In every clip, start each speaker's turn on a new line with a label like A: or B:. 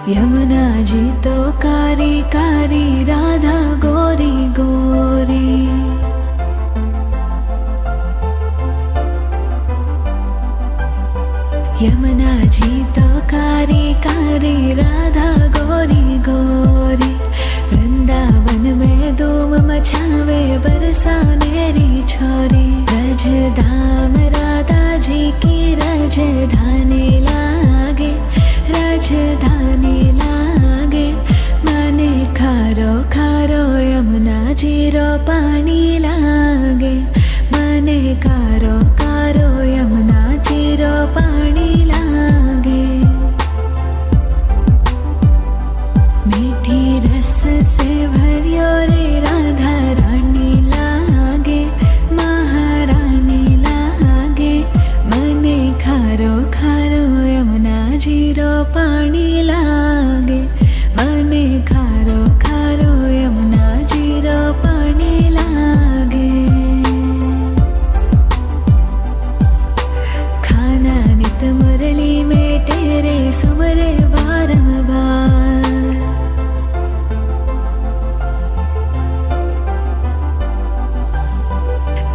A: यमुना जी तो कारी कारी, राधा गोरी गोरी। यमुना जी तो कारी कारी, राधा गोरी गोरी। वृंदावन में धूम मचावे, बरसानेरी छोरी। रज धाम राधा जी की राजधानी लागे, राजधानी लागे। मने खारो खारो यमुना जी रो पानी लागे। मने खारो खारो यमुना जी रो पानी लागे। मीठी रस से भरियो रे राधा रानी लागे, महारानी लागे। मने खारो खारो यमुना जी रो पानी लागे। मने खारो खारो यमुना जी रो पानी लागे। खाना नित मुरली में तेरे सुमरे बारंबार।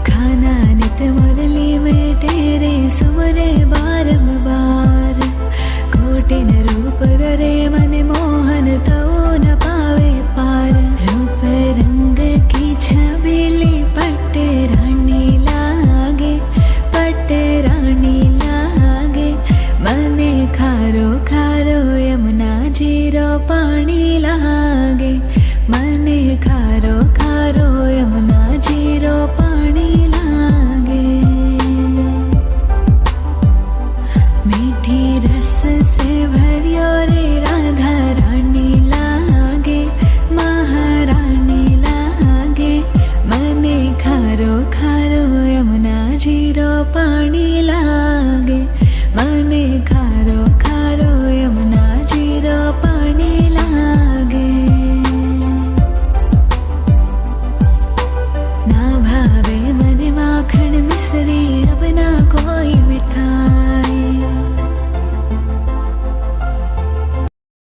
A: खाना नित मुरली में तेरे सुमरे बारंबार। कोटिन रूप धरे मन मोहन तो न पावे पार। रूप रंग की छबीली पट्ट रानी लागे, पट्ट रानी लागे। मने खारो खारो यमुना जी रो पानी लागे। मने खारो खारो यमुना जी रो पानी लागे। मीठी रस से भरियो रे राधा रानी लागे, महारानी लागे। मने खारो खारो यमुना जी रो पानी लागे।